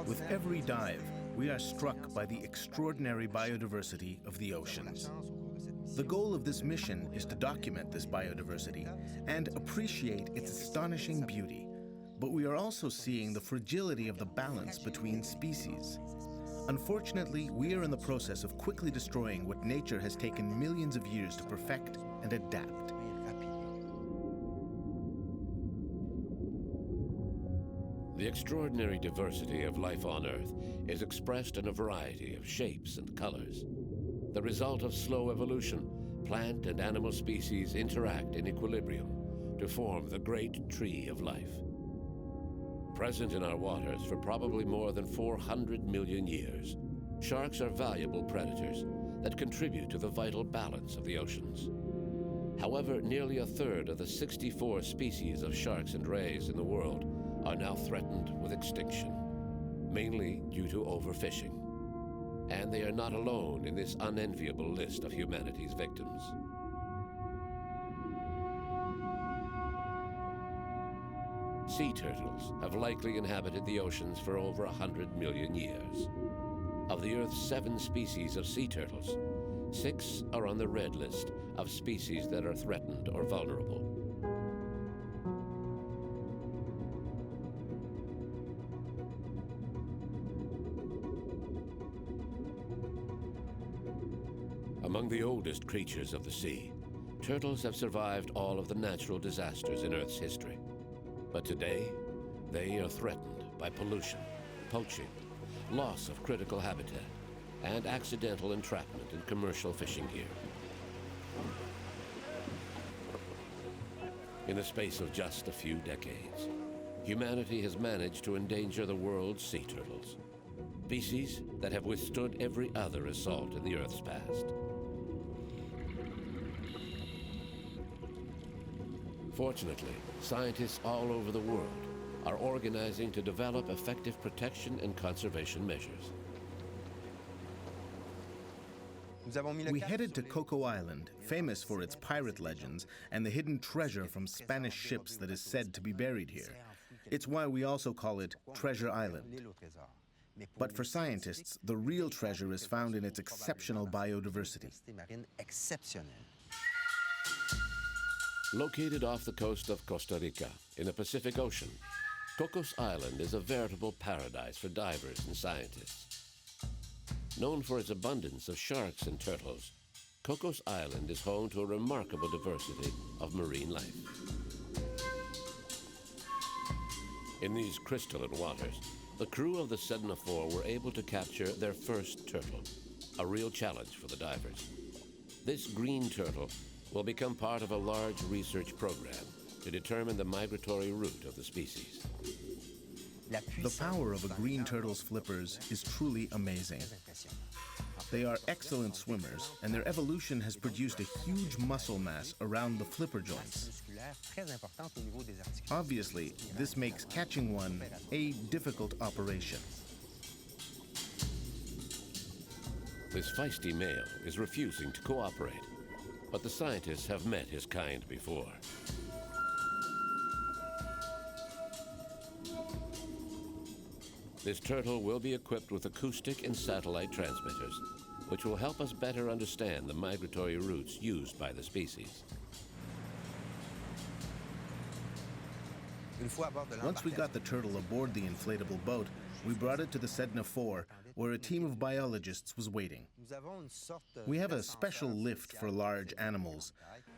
With every dive, we are struck by the extraordinary biodiversity of the oceans. The goal of this mission is to document this biodiversity and appreciate its astonishing beauty. But we are also seeing the fragility of the balance between species. Unfortunately, we are in the process of quickly destroying what nature has taken millions of years to perfect and adapt. The extraordinary diversity of life on Earth is expressed in a variety of shapes and colors. The result of slow evolution, plant and animal species interact in equilibrium to form the great tree of life. Present in our waters for probably more than 400 million years, sharks are valuable predators that contribute to the vital balance of the oceans. However, nearly a third of the 64 species of sharks and rays in the world are now threatened with extinction, mainly due to overfishing. And they are not alone in this unenviable list of humanity's victims. Sea turtles have likely inhabited the oceans for over 100 million years. Of the Earth's 7 species of sea turtles, 6 are on the red list of species that are threatened or vulnerable. Among the oldest creatures of the sea, turtles have survived all of the natural disasters in Earth's history. But today, they are threatened by pollution, poaching, loss of critical habitat, and accidental entrapment in commercial fishing gear. In the space of just a few decades, humanity has managed to endanger the world's sea turtles, species that have withstood every other assault in the Earth's past. Fortunately, scientists all over the world are organizing to develop effective protection and conservation measures. We headed to Cocos Island, famous for its pirate legends and the hidden treasure from Spanish ships that is said to be buried here. It's why we also call it Treasure Island. But for scientists, the real treasure is found in its exceptional biodiversity. Located off the coast of Costa Rica in the Pacific Ocean, Cocos Island is a veritable paradise for divers and scientists. Known for its abundance of sharks and turtles, Cocos Island is home to a remarkable diversity of marine life. In these crystalline waters, the crew of the Sedna IV were able to capture their first turtle, a real challenge for the divers. This green turtle will become part of a large research program to determine the migratory route of the species. The power of a green turtle's flippers is truly amazing. They are excellent swimmers, and their evolution has produced a huge muscle mass around the flipper joints. Obviously, this makes catching one a difficult operation. This feisty male is refusing to cooperate, but the scientists have met his kind before. This turtle will be equipped with acoustic and satellite transmitters, which will help us better understand the migratory routes used by the species. Once we got the turtle aboard the inflatable boat, we brought it to the Sedna IV, where a team of biologists was waiting. We have a special lift for large animals,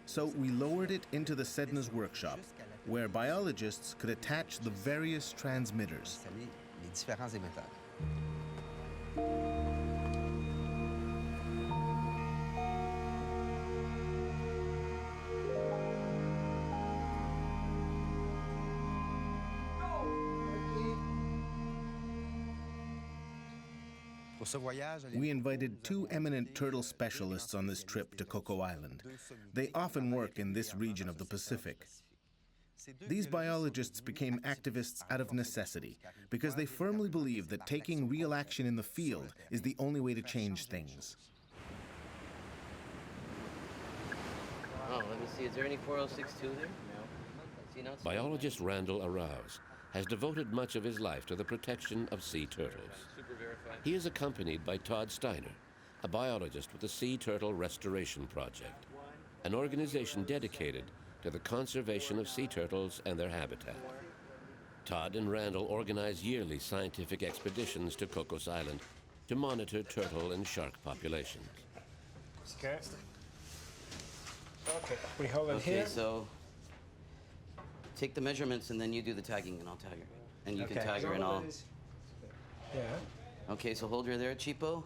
so we lowered it into the Sedna's workshop, where biologists could attach the various transmitters. We invited 2 eminent turtle specialists on this trip to Cocos Island. They often work in this region of the Pacific. These biologists became activists out of necessity because they firmly believe that taking real action in the field is the only way to change things. Oh, let me see. Is there any 4062 there? No. Biologist Randall Arouse has devoted much of his life to the protection of sea turtles. He is accompanied by Todd Steiner, a biologist with the Sea Turtle Restoration Project, an organization dedicated to the conservation of sea turtles and their habitat. Todd and Randall organize yearly scientific expeditions to Cocos Island to monitor turtle and shark populations. Okay. Okay, we hold it here. Okay, so take the measurements and then you do the tagging and I'll tag her. And you can tag her and I'll... Yeah. Okay, so hold her there, Cheapo.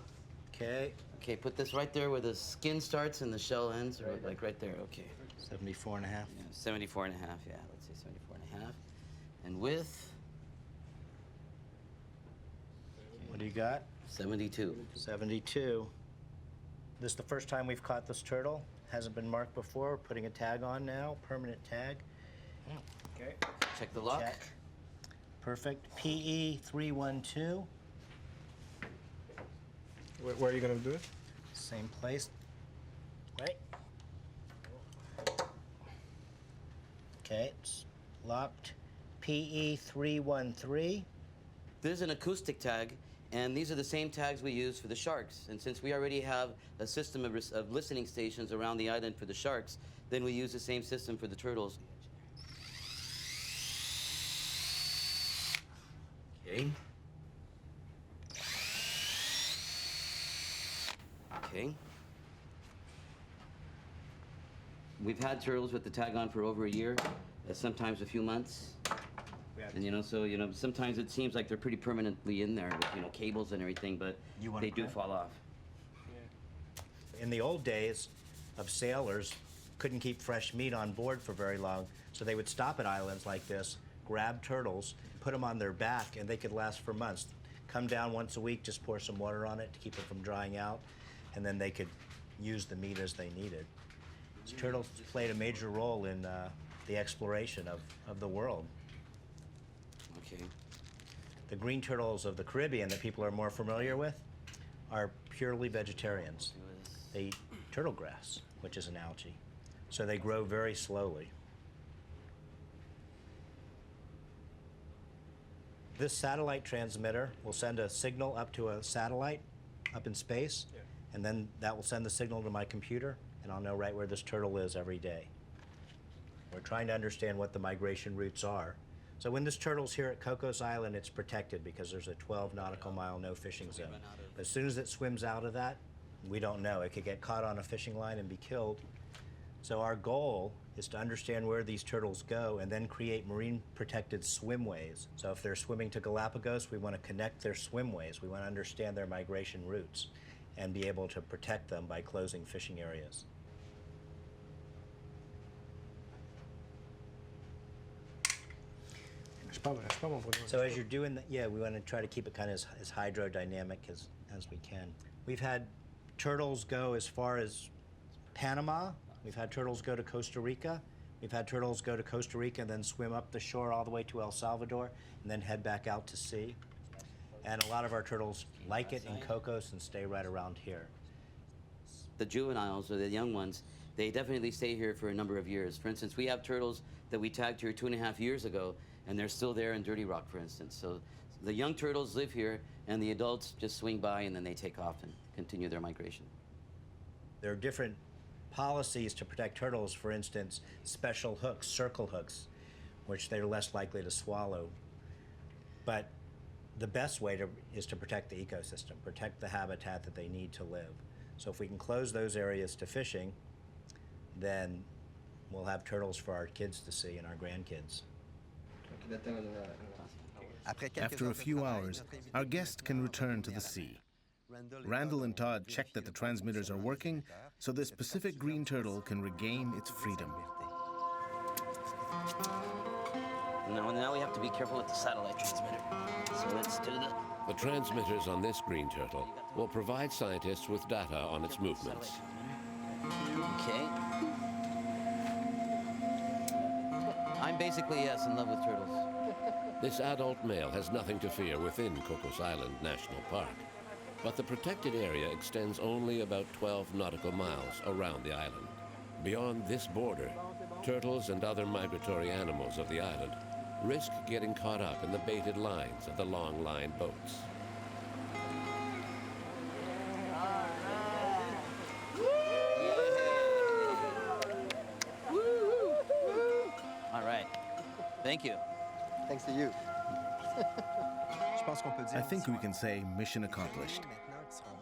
Okay. Okay, put this right there where the skin starts and the shell ends, or like right there, okay. 74 and a half. Yeah, 74 and a half, yeah, let's say 74 and a half. And width, What do you got? 72. 72. This is the first time we've caught this turtle. Hasn't been marked before. We're putting a tag on now, permanent tag. Okay. Check the lock. Check. Perfect. PE 312. Where are you gonna do it? Same place. Wait. Okay, it's locked. PE 313. This is an acoustic tag, and these are the same tags we use for the sharks. And since we already have a system of listening stations around the island for the sharks, then we use the same system for the turtles. Okay. Okay. We've had turtles with the tag on for over a year, sometimes a few months. And so sometimes it seems like they're pretty permanently in there with cables and everything, but they do fall off. In the old days of sailors, couldn't keep fresh meat on board for very long, so they would stop at islands like this, grab turtles, put them on their back, and they could last for months. Come down once a week, just pour some water on it to keep it from drying out, and then they could use the meat as they needed. So turtles played a major role in the exploration of the world. Okay. The green turtles of the Caribbean that people are more familiar with are purely vegetarians. They eat turtle grass, which is an algae. So they grow very slowly. This satellite transmitter will send a signal up to a satellite up in space, and then that will send the signal to my computer, and I'll know right where this turtle is every day. We're trying to understand what the migration routes are. So when this turtle's here at Cocos Island, it's protected because there's a 12 nautical mile no fishing zone. As soon as it swims out of that, we don't know. It could get caught on a fishing line and be killed. So our goal is to understand where these turtles go and then create marine protected swimways. So if they're swimming to Galapagos, we want to connect their swimways. We want to understand their migration routes and be able to protect them by closing fishing areas. So as you're doing that, we want to try to keep it kind of as hydrodynamic as we can. We've had turtles go as far as Panama. We've had turtles go to Costa Rica. We've had turtles go to Costa Rica and then swim up the shore all the way to El Salvador and then head back out to sea. And a lot of our turtles like it in Cocos and stay right around here. The juveniles, or the young ones, they definitely stay here for a number of years. For instance, we have turtles that we tagged here 2.5 years ago, and they're still there in Dirty Rock, for instance. So the young turtles live here, and the adults just swing by, and then they take off and continue their migration. There are different policies to protect turtles, for instance, special hooks, circle hooks, which they're less likely to swallow. But the best way is to protect the ecosystem, protect the habitat that they need to live. So if we can close those areas to fishing, then we'll have turtles for our kids to see and our grandkids. After a few hours, our guest can return to the sea. Randall and Todd check that the transmitters are working so this Pacific green turtle can regain its freedom. Now we have to be careful with the satellite transmitter. So let's do that. The transmitters on this green turtle will provide scientists with data on its movements. Okay. I'm basically, yes, in love with turtles. This adult male has nothing to fear within Cocos Island National Park, but the protected area extends only about 12 nautical miles around the island. Beyond this border, turtles and other migratory animals of the island risk getting caught up in the baited lines of the long line boats. All right. Thank you. Thanks to you. I think we can say mission accomplished.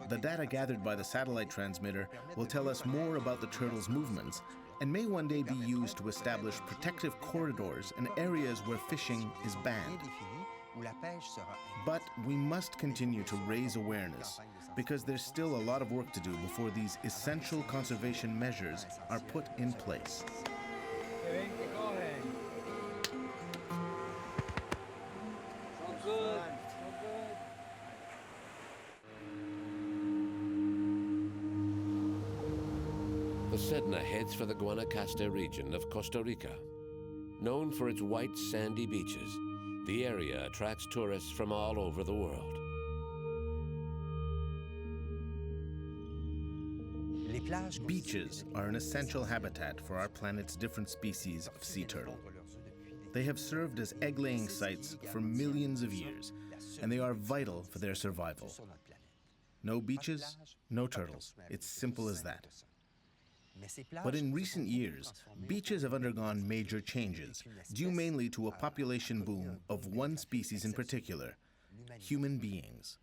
The data gathered by the satellite transmitter will tell us more about the turtles' movements and may one day be used to establish protective corridors and areas where fishing is banned. But we must continue to raise awareness because there's still a lot of work to do before these essential conservation measures are put in place. The Sedna heads for the Guanacaste region of Costa Rica. Known for its white sandy beaches, the area attracts tourists from all over the world. Beaches are an essential habitat for our planet's different species of sea turtle. They have served as egg-laying sites for millions of years, and they are vital for their survival. No beaches, no turtles. It's simple as that. But in recent years, beaches have undergone major changes, due mainly to a population boom of one species in particular, human beings.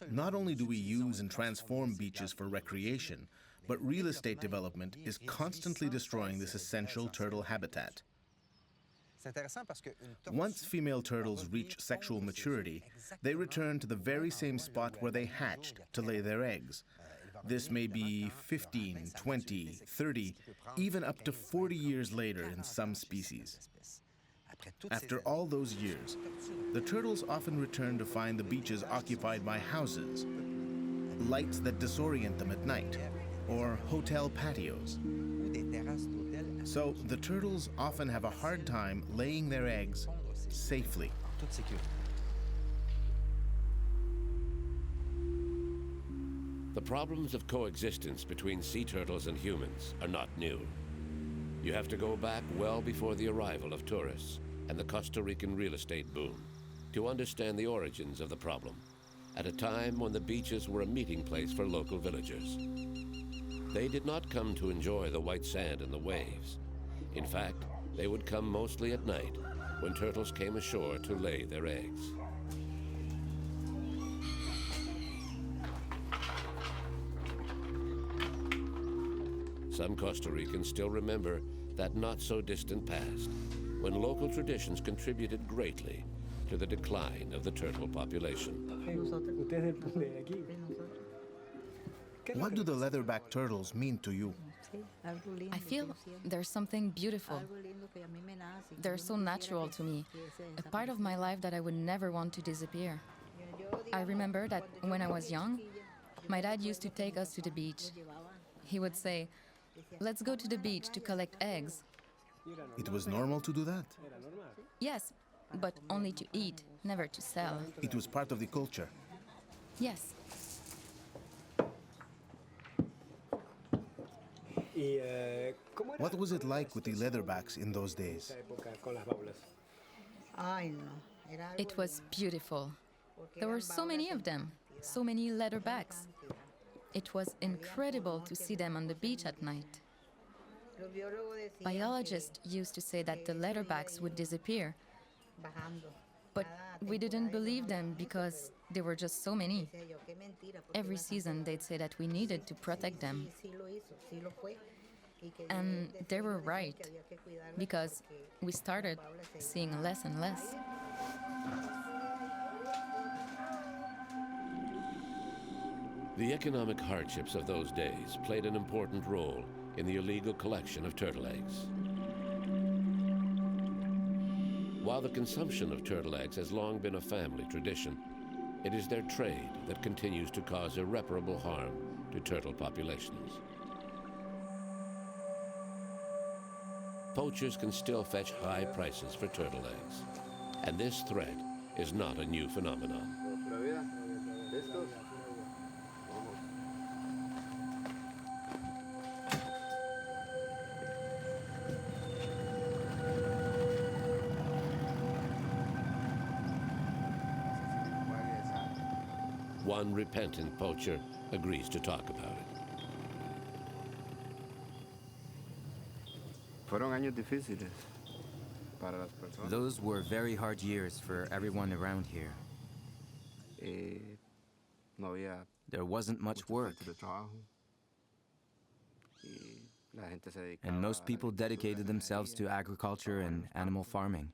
Not only do we use and transform beaches for recreation, but real estate development is constantly destroying this essential turtle habitat. Once female turtles reach sexual maturity, they return to the very same spot where they hatched to lay their eggs. This may be 15, 20, 30, even up to 40 years later in some species. After all those years, the turtles often return to find the beaches occupied by houses, lights that disorient them at night, or hotel patios. So the turtles often have a hard time laying their eggs safely. The problems of coexistence between sea turtles and humans are not new. You have to go back well before the arrival of tourists and the Costa Rican real estate boom to understand the origins of the problem, at a time when the beaches were a meeting place for local villagers. They did not come to enjoy the white sand and the waves. In fact, they would come mostly at night when turtles came ashore to lay their eggs. Some Costa Ricans still remember that not-so-distant past, when local traditions contributed greatly to the decline of the turtle population. What do the leatherback turtles mean to you? I feel there's something beautiful. They're so natural to me, a part of my life that I would never want to disappear. I remember that when I was young, my dad used to take us to the beach. He would say, "Let's go to the beach to collect eggs." It was normal to do that. Yes, but only to eat, never to sell. It was part of the culture. Yes. What was it like with the leatherbacks in those days? It was beautiful. There were so many of them, so many leatherbacks. It was incredible to see them on the beach at night. Biologists used to say that the leatherbacks would disappear, but we didn't believe them because there were just so many. Every season they'd say that we needed to protect them. And they were right, because we started seeing less and less. The economic hardships of those days played an important role in the illegal collection of turtle eggs. While the consumption of turtle eggs has long been a family tradition, it is their trade that continues to cause irreparable harm to turtle populations. Poachers can still fetch high prices for turtle eggs, and this threat is not a new phenomenon. one repentant poacher agrees to talk about it. Fueron años difíciles para las personas. Those were very hard years for everyone around here. No había There wasn't much work, de trabajo. Y la gente se dedicaba and most people a la dedicated agricultura, themselves to agriculture and animal farming.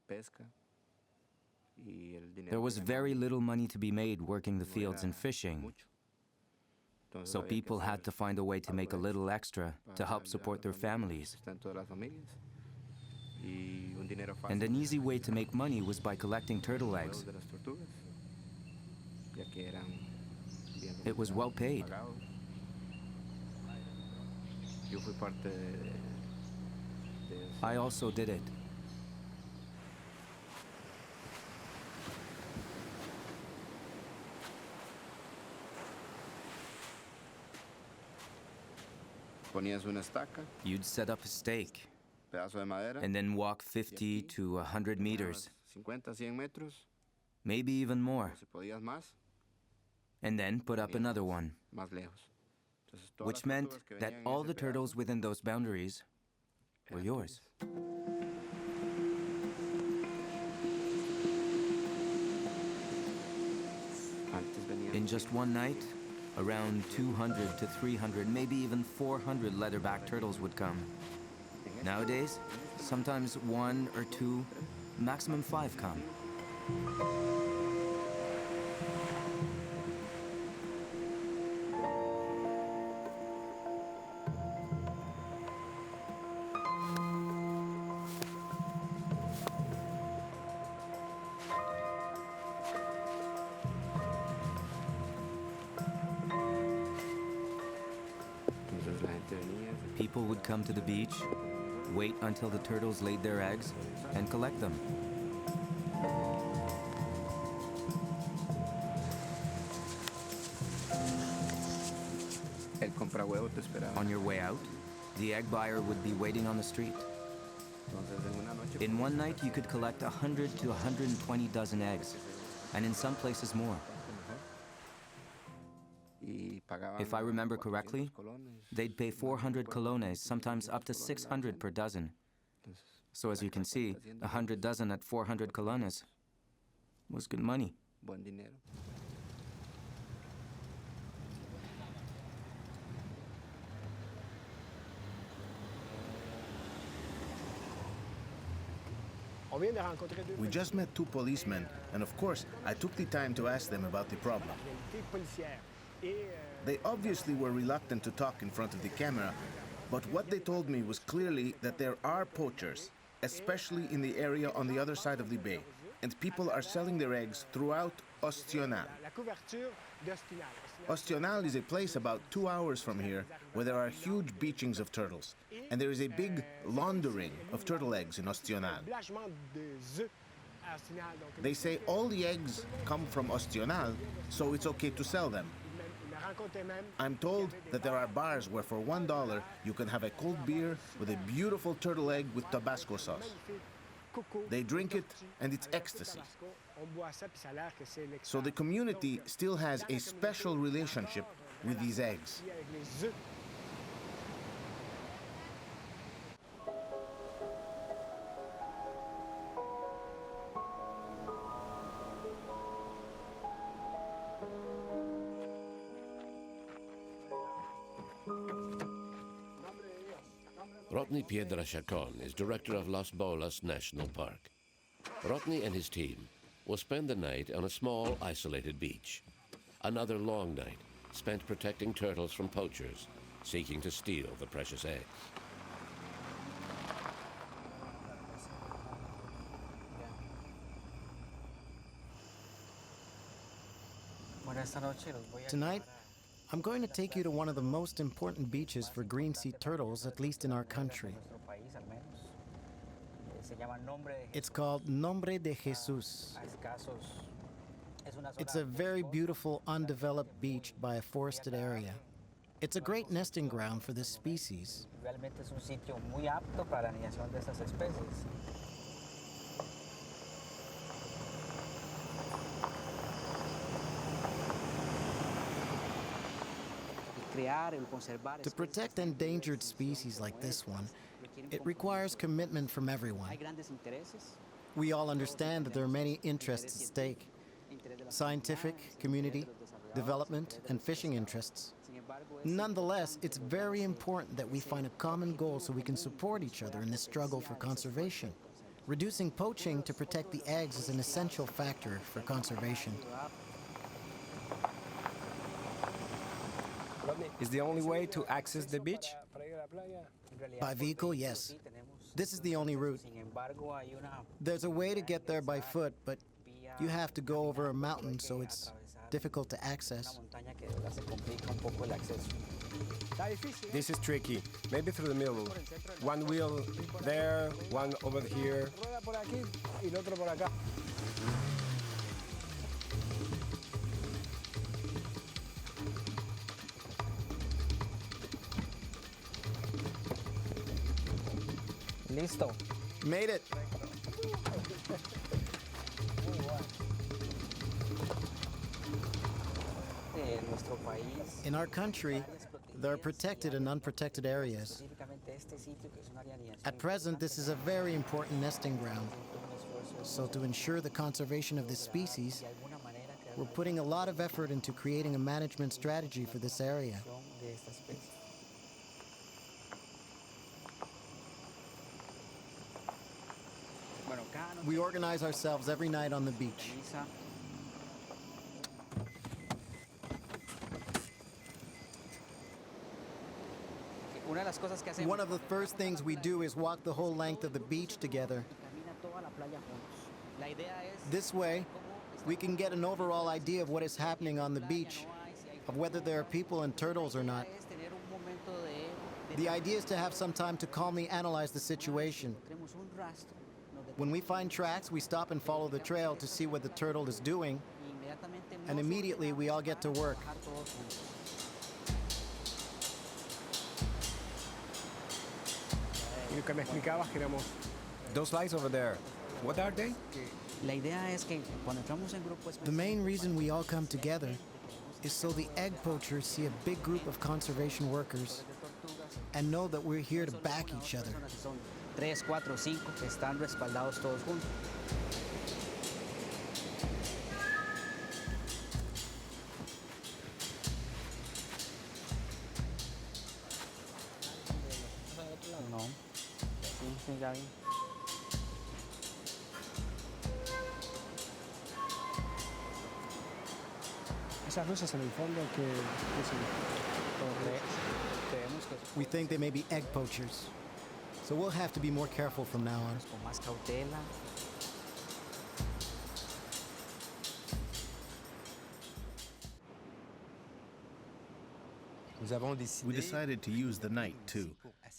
pesca, y el dinero There was que very ganaban little money to be made working the no fields era and fishing, mucho. Entonces so había que people had hacer to find a way to make a algo little extra to para help ayudar a support las their familias, families. sustento de las familias. Y un dinero And fácil an easy way to make money was by collecting turtle los eggs. huevos de las tortugas, ya que eran bien It was well paid. pagados. Yo fui parte de eso. I also did it. Ponías una estaca, You'd set up a stake pedazo de madera, and then walk 50 to 100 meters, 50, 100 metros, maybe even more, o si podías más, and then put up another one, más lejos. Entonces, todas which las meant tortugas que that venían en all ese the turtles pedazo within those boundaries were eran yours. tuyas. Antes venían In just one night, around 200 to 300, maybe even 400 leatherback turtles would come. Nowadays, sometimes 1 or 2, maximum 5 come. Entonces la gente venía, People would come to the beach, wait until the turtles laid their eggs, and collect them. el comprahuevo te esperaba. On your way out, the egg buyer would be waiting on the street. Entonces en una noche In one night, you could collect 100 to 120 dozen eggs, and in some places more. y pagaban If I remember 400 correctly, colones. they'd pay 400 colones, sometimes up to 600 per dozen. Entonces, So as you can see, 100 dozen at 400 colones was good money. buen dinero. On vient de rencontrer deux We just met two policemen, and of course, I took the time to ask them about the problem. réalités policières. Et They obviously were reluctant to talk in front of the camera, but what they told me was clearly that there are poachers, especially in the area on the other side of the bay, and people are selling their eggs throughout Ostional. la couverture d'Ostinal. Ostional is a place about 2 hours from here where there are huge beachings of turtles, and there is a big laundering of turtle eggs in Ostional. Blanchiment des œufs à Ostinal. Donc, They say all the eggs come from Ostional, so it's okay to sell them. il me racontait même I'm told that there are bars where for $1 you can have a cold beer with a beautiful turtle egg with Tabasco sauce. coco. They drink it and it's ecstasy. On boit ça, puis ça a l'air que c'est So the community still has a special relationship with these eggs. avec les œufs. Rodney Piedra Chacon is director of Las Bolas National Park. Rodney and his team will spend the night on a small, isolated beach. Another long night spent protecting turtles from poachers seeking to steal the precious eggs. Tonight, I'm going to take you to one of the most important beaches for green sea turtles, at least in our country. It's called Nombre de Jesus. It's a very beautiful, undeveloped beach by a forested area. It's a great nesting ground for this species. Realmente es un sitio muy apto para la anidación de estas especies. To protect endangered species like this one, it requires commitment from everyone. We all understand that there are many interests at stake: scientific, community, development, and fishing interests. Nonetheless, it's very important that we find a common goal so we can support each other in this struggle for conservation. Reducing poaching to protect the eggs is an essential factor for conservation. Is the only way to access the beach? By vehicle, yes. This is the only route. There's a way to get there by foot, but you have to go over a mountain, so it's difficult to access. This is tricky. Maybe through the middle. One wheel there, one over here. Listo. Made it. In our country, there are protected and unprotected areas. At present, this is a very important nesting ground. So to ensure the conservation of this species, we're putting a lot of effort into creating a management strategy for this area. We organize ourselves every night on the beach. One of the first things we do is walk the whole length of the beach together. This way, we can get an overall idea of what is happening on the beach, of whether there are people and turtles or not. The idea is to have some time to calmly analyze the situation. When we find tracks, we stop and follow the trail to see what the turtle is doing, and immediately we all get to work. Those lights over there, what are they? The main reason we all come together is so the egg poachers see a big group of conservation workers and know that we're here to back each other. 3, 4, 5 están respaldados todos juntos. No. Sí, ya vi. Esas luces en el fondo que We think they may be egg poachers, so we'll have to be more careful from now on. Con más cautela. We decided to use the night, too,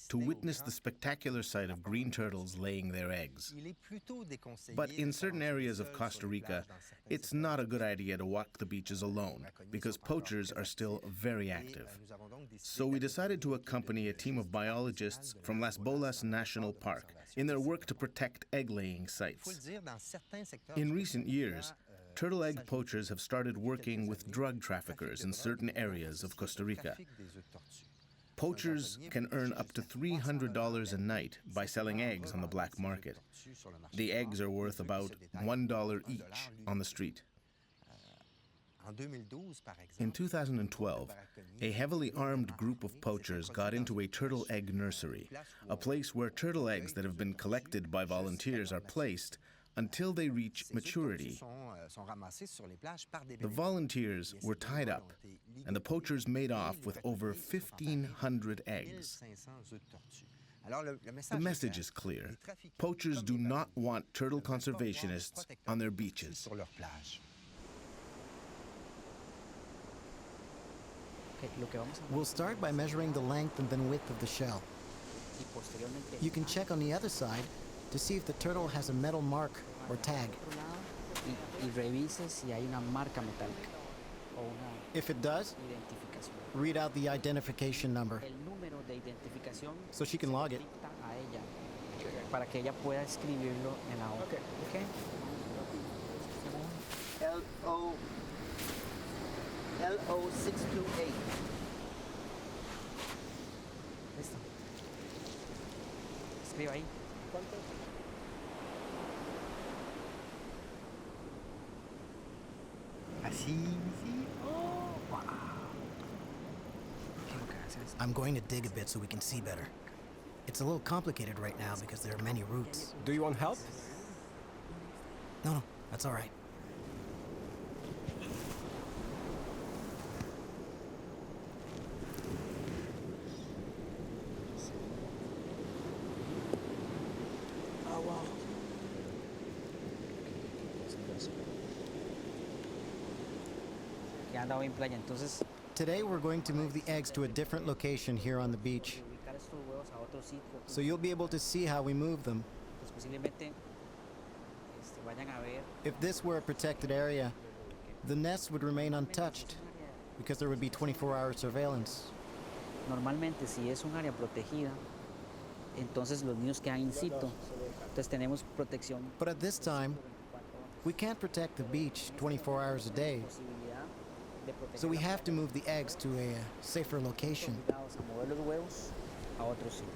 to witness the spectacular sight of green turtles laying their eggs. But in certain areas of Costa Rica, it's not a good idea to walk the beaches alone, because poachers are still very active. So we decided to accompany a team of biologists from Las Bolas National Park in their work to protect egg-laying sites. In recent years, turtle egg poachers have started working with drug traffickers in certain areas of Costa Rica. Poachers can earn up to $300 a night by selling eggs on the black market. The eggs are worth about $1 each on the street. In 2012, a heavily armed group of poachers got into a turtle egg nursery, a place where turtle eggs that have been collected by volunteers are placed until they reach maturity. The volunteers were tied up, and the poachers made off with over 1,500 eggs. The message is clear. Poachers do not want turtle conservationists on their beaches. We'll start by measuring the length and then width of the shell. You can check on the other side to see if the turtle has a metal mark or tag. If it does, read out the identification number so she can log it. Para que ella pueda escribirlo en la hoja. Okay. LO 628. arriba ahí. Así, sí. Oh, wow. I'm going to dig a bit so we can see better. It's a little complicated right now because there are many roots. Do you want help? No, that's all right. Oh, wow. Que anda hoy en playa, entonces Today we're going to move the eggs to a different location here on the beach. ubicar estos huevos a otro sitio. So you'll be able to see how we move them. Pues posiblemente vayan a ver. If this were a protected area, the nests would remain untouched because there would be 24-hour surveillance. Normalmente, si es un área protegida, entonces los niños quedan in situ. Entonces tenemos protección. But at this time, we can't protect the beach 24 hours a day. Posibilidad de proteger So we la have to move the eggs to a safer location. obligados a mover los huevos a otro sitio.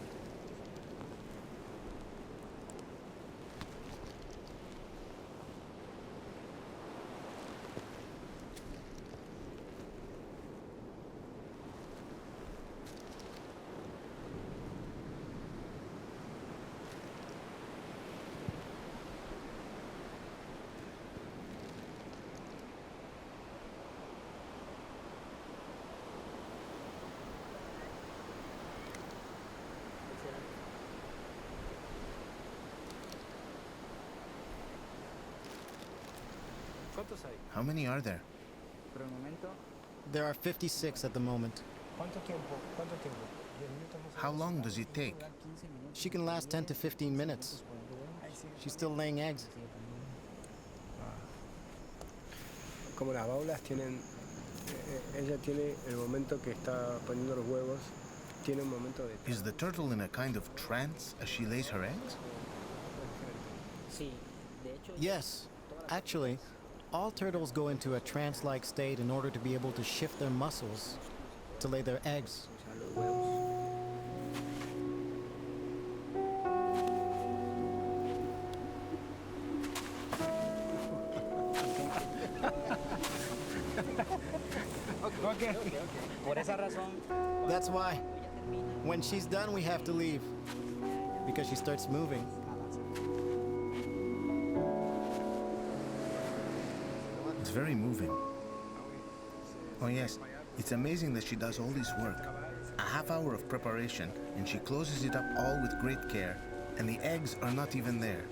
How many are there? Por el momento, There are 56 at the moment. ¿Cuánto tiempo? ¿Cuánto tiempo? 10 minutos más o How menos. long does it take? 15 minutos. She can last 10 to 15 minutes. She's still laying eggs. Como las baulas tienen, ella tiene el momento que está poniendo los huevos, tiene un momento de... Is the turtle in a kind of trance as she lays her eggs? Sí, de hecho, Yes, actually, all turtles go into a trance-like state in order to be able to shift their muscles to lay their eggs. por esa razón, That's why, when she's done, we have to leave because she starts moving. It's very moving. Oh yes, it's amazing that she does all this work. A half hour of preparation, and she closes it up all with great care, and the eggs are not even there.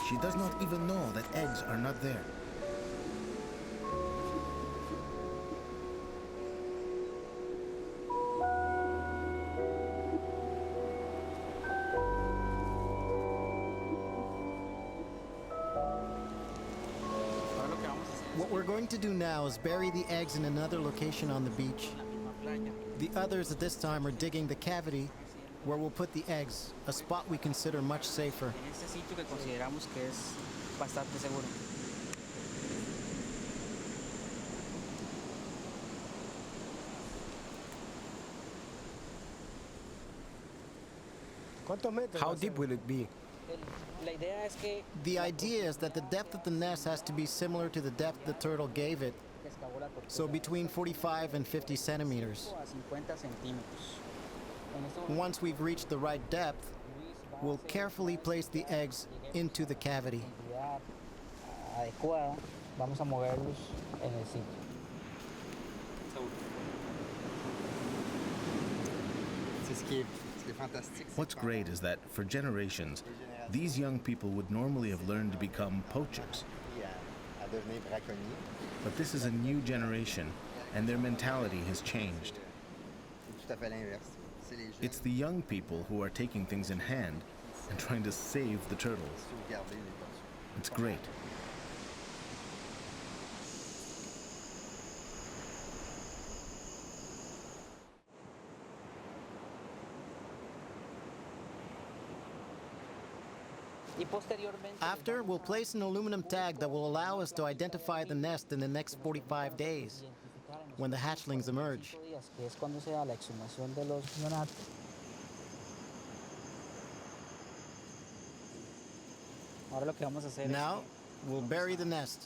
She does not even know that eggs are not there. What we're going to do now is bury the eggs in another location on the beach. The others at this time are digging the cavity where we'll put the eggs, a spot we consider much safer. en este sitio que consideramos que es bastante seguro. ¿Cuántos metros? How va a ser? deep will it be? La idea es que The idea is that the depth of the nest has to be similar to the depth the turtle gave it, excavó la tortuga so between 45 and 50 centimeters. a 50 centímetros. En este momento, Once we've reached the right depth, Luis va a we'll hacer carefully place the eggs into the cavity. la cantidad adecuada. Vamos a moverlos en el sitio. What's great is that, for generations, these young people would normally have learned to become poachers. But this is a new generation, and their mentality has changed. It's the young people who are taking things in hand and trying to save the turtles. It's great. Y posteriormente, After, we'll place an aluminum tag that will allow us to identify the nest in the next 45 days, when the hatchlings emerge. días, que es cuando se da la exhumación de los neonatos. Ahora lo que vamos a hacer Now, we'll bury the nest.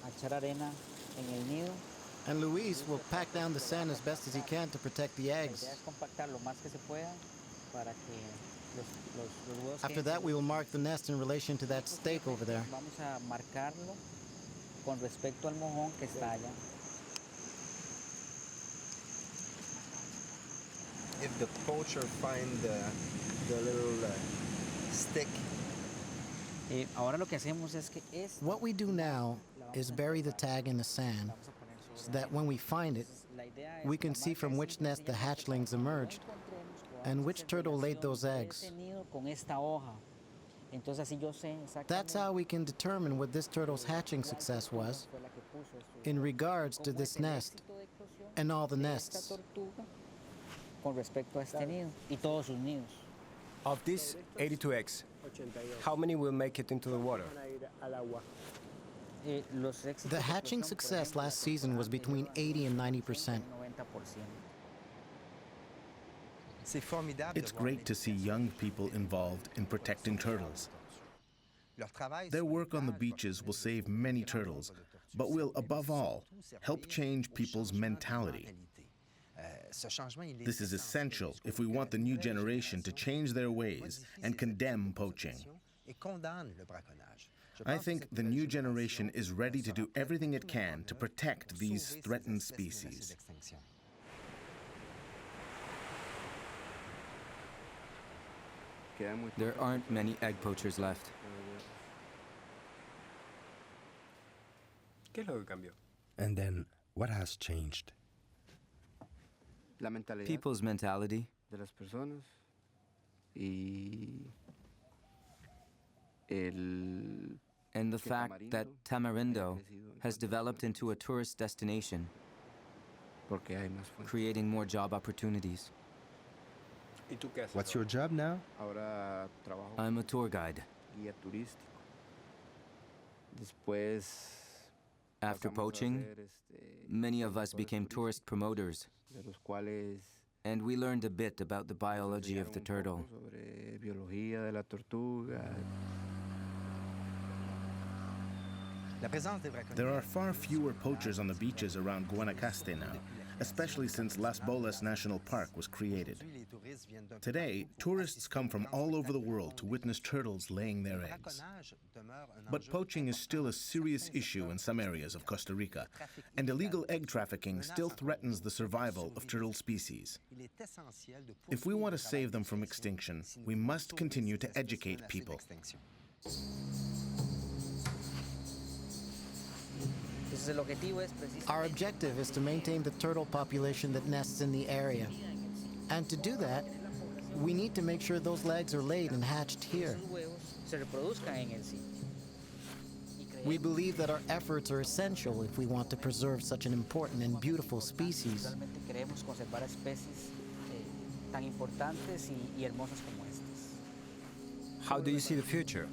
es echar arena en el nido. And Luis will pack down the sand as best as he can to protect the La eggs. idea es compactar lo más que se pueda para que los huevos After queden that, we will seguros. mark the nest in relation to that stake over there. Vamos a marcarlo con respecto al mojón que está allá. If the poacher find the little stick, Ahora lo que hacemos es que What we do now is bury the tag in the sand so that when we find it, we can see from which nest the hatchlings emerged and which turtle laid those eggs. That's how we can determine what this turtle's hatching success was in regards to this nest and all the nests. Con respecto a este nido y todos sus nidos. Of these 82 eggs, how many will make it into the water? The hatching success last season was between 80 and 90%. It's great to see young people involved in protecting turtles. Their work on the beaches will save many turtles, but will, above all, help change people's mentality. This is essential if we want the new generation to change their ways and condemn poaching. I think the new generation is ready to do everything it can to protect these threatened species. There aren't many egg poachers left. ¿Qué es lo que cambió? and then what has changed? La mentalidad People's mentality de las personas y el and the que fact that Tamarindo has developed into a tourist destination, porque hay más fuentes. creating more job opportunities. ¿Y tú qué haces? What's your job now? Ahora trabajo I'm a tour guide. guía turístico. Después After pasamos a poaching, ser, many of us promotores became turísticos, tourist promoters, de los cuales and we learned a bit about the biology of the enseñaron un turtle. poco sobre biología de la tortuga. There are far fewer poachers on the beaches around Guanacaste now, especially since Las Bolas National Park was created. Today, tourists come from all over the world to witness turtles laying their eggs. But poaching is still a serious issue in some areas of Costa Rica, and illegal egg trafficking still threatens the survival of turtle species. If we want to save them from extinction, we must continue to educate people. Our objective is to maintain the turtle population that nests in the area. And to do that, we need to make sure those eggs are laid and hatched here. We believe that our efforts are essential if we want to preserve such an important and beautiful species. How do you see the future?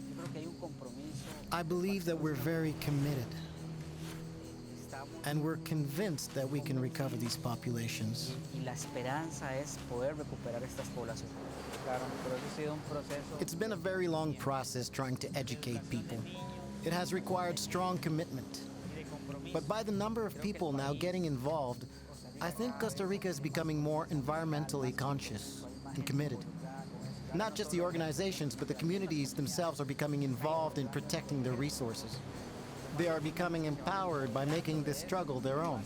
I believe that we're very committed. And we're convinced that we can recover these populations. It's been a very long process trying to educate people. It has required strong commitment. But by the number of people now getting involved, I think Costa Rica is becoming more environmentally conscious and committed. Not just the organizations, but the communities themselves are becoming involved in protecting their resources. They are becoming empowered by making this struggle their own.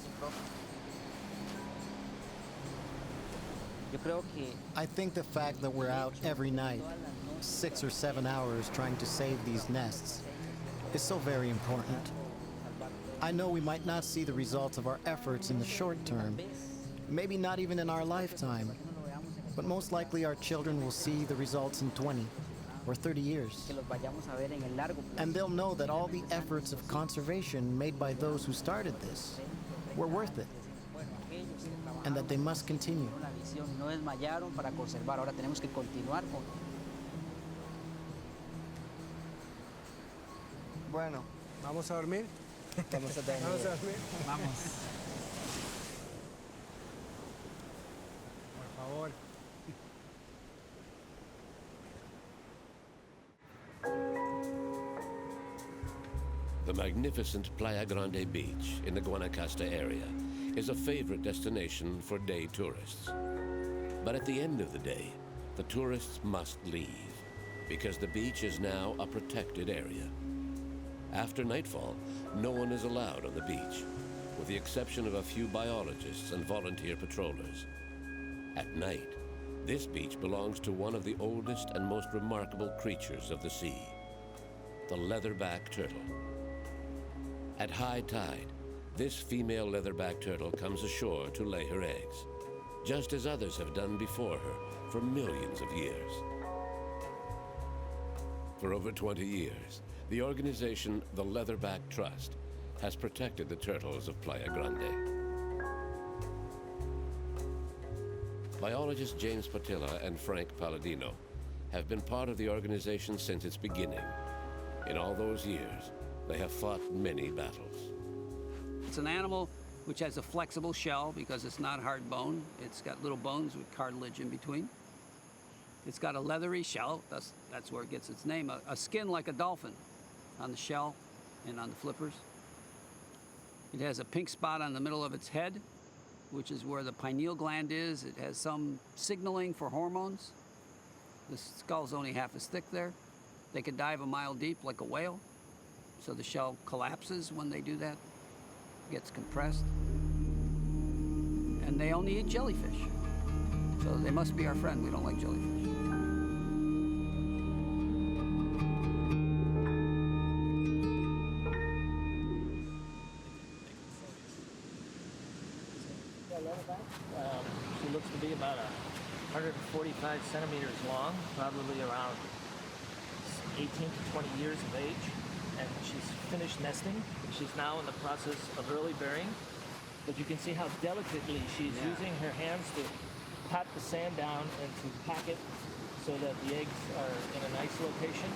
I think the fact that we're out every night, 6 or 7 hours trying to save these nests, is so very important. I know we might not see the results of our efforts in the short term, maybe not even in our lifetime, but most likely our children will see the results in 20 or 30 years. And they'll know that all the efforts of conservation made by those who started this were worth it, and that they must continue. Bueno, ¿vamos a dormir? Vamos a dormir. Vamos. Por favor. The magnificent Playa Grande beach in the Guanacaste area is a favorite destination for day tourists. But at the end of the day, the tourists must leave because the beach is now a protected area. After nightfall, no one is allowed on the beach, with the exception of a few biologists and volunteer patrollers. At night, this beach belongs to one of the oldest and most remarkable creatures of the sea, the leatherback turtle. At high tide, this female leatherback turtle comes ashore to lay her eggs, just as others have done before her for millions of years. For over 20 years, the organization, the Leatherback Trust, has protected the turtles of Playa Grande. Biologists James Patilla and Frank Palladino have been part of the organization since its beginning. In all those years, they have fought many battles. It's an animal which has a flexible shell because it's not hard bone. It's got little bones with cartilage in between. It's got a leathery shell, that's where it gets its name, a skin like a dolphin on the shell and on the flippers. It has a pink spot on the middle of its head, which is where the pineal gland is. It has some signaling for hormones. The skull's only half as thick there. They can dive a mile deep like a whale, so the shell collapses when they do that, gets compressed. And they only eat jellyfish, so they must be our friend. We don't like jellyfish. She looks to be about 145 centimeters long, probably around 18 to 20 years of age, and she's finished nesting. She's now in the process of early bearing, but you can see how delicately she's using her hands to pat the sand down and to pack it so that the eggs are in a nice location,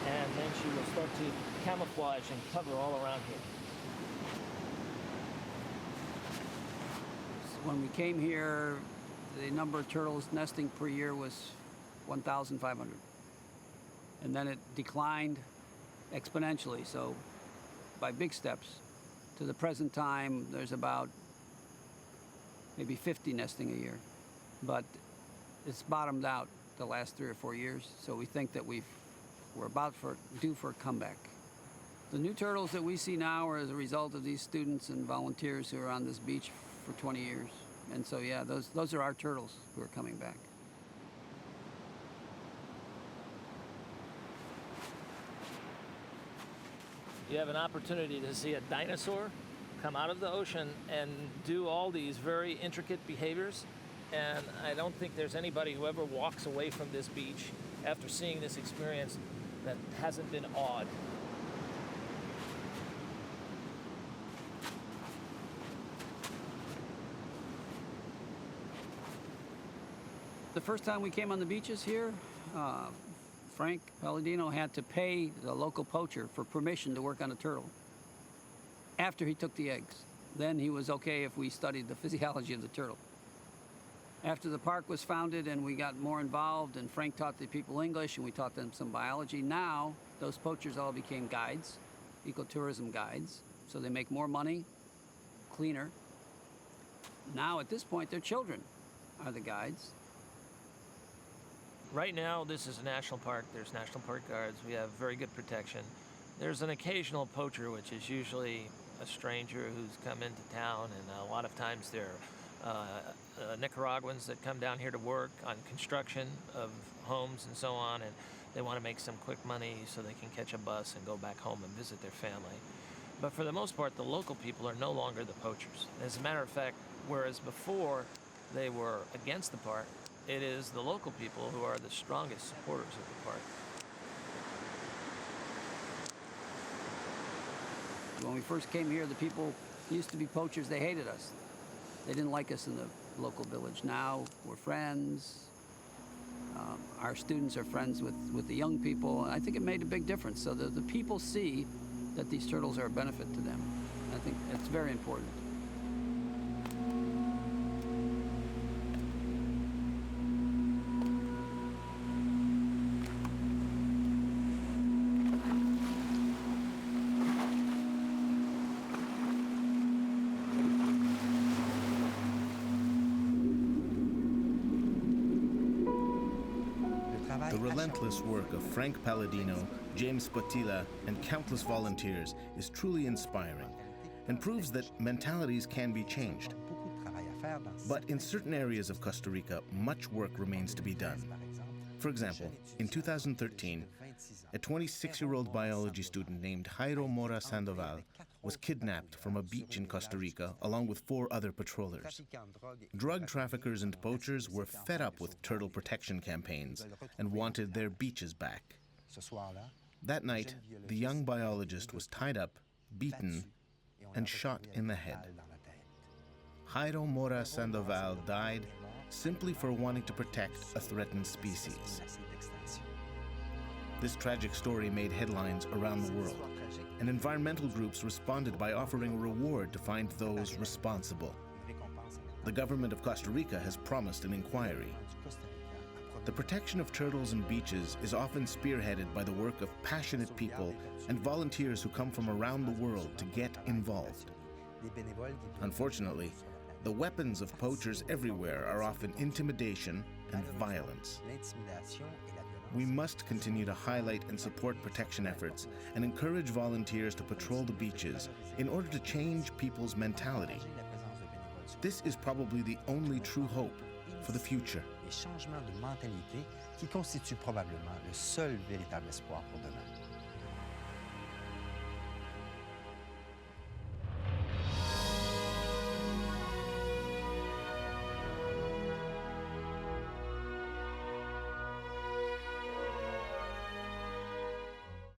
and then she will start to camouflage and cover all around here. When we came here, the number of turtles nesting per year was 1,500. And then it declined exponentially, so by big steps. To the present time, there's about maybe 50 nesting a year. But it's bottomed out the last 3 or 4 years, so we think that we're due for a comeback. The new turtles that we see now are as a result of these students and volunteers who are on this beach for 20 years. And so, yeah, those are our turtles who are coming back. You have an opportunity to see a dinosaur come out of the ocean and do all these very intricate behaviors. And I don't think there's anybody who ever walks away from this beach after seeing this experience that hasn't been awed. The first time we came on the beaches here, Frank Palladino had to pay the local poacher for permission to work on a turtle after he took the eggs. Then he was okay if we studied the physiology of the turtle. After the park was founded and we got more involved and Frank taught the people English and we taught them some biology, now those poachers all became guides, ecotourism guides, so they make more money, cleaner. Now at this point, their children are the guides. Right now, this is a national park. There's national park guards. We have very good protection. There's an occasional poacher, which is usually a stranger who's come into town, and a lot of times they're Nicaraguans that come down here to work on construction of homes and so on, and they want to make some quick money so they can catch a bus and go back home and visit their family. But for the most part, the local people are no longer the poachers. As a matter of fact, whereas before they were against the park, it is the local people who are the strongest supporters of the park. When we first came here, the people used to be poachers. They hated us. They didn't like us in the local village. Now we're friends. Our students are friends with the young people. I think it made a big difference. So the people see that these turtles are a benefit to them. I think it's very important. relentless work of Frank Palladino, James Spatila, and countless volunteers is truly inspiring and proves that mentalities can be changed. But in certain areas of Costa Rica, much work remains to be done. For example, in 2013, a 26-year-old biology student named Jairo Mora Sandoval was kidnapped from a beach in Costa Rica along with 4 other patrollers. Drug traffickers and poachers were fed up with turtle protection campaigns and wanted their beaches back. That night, the young biologist was tied up, beaten, and shot in the head. Jairo Mora Sandoval died simply for wanting to protect a threatened species. This tragic story made headlines around the world, and environmental groups responded by offering a reward to find those responsible. The government of Costa Rica has promised an inquiry. The protection of turtles and beaches is often spearheaded by the work of passionate people and volunteers who come from around the world to get involved. Unfortunately, the weapons of poachers everywhere are often intimidation and violence. We must continue to highlight and support protection efforts and encourage volunteers to patrol the beaches in order to change people's mentality. This is probably the only true hope for the future. Les changements de mentalité qui constituent probablement le seul véritable espoir pour demain.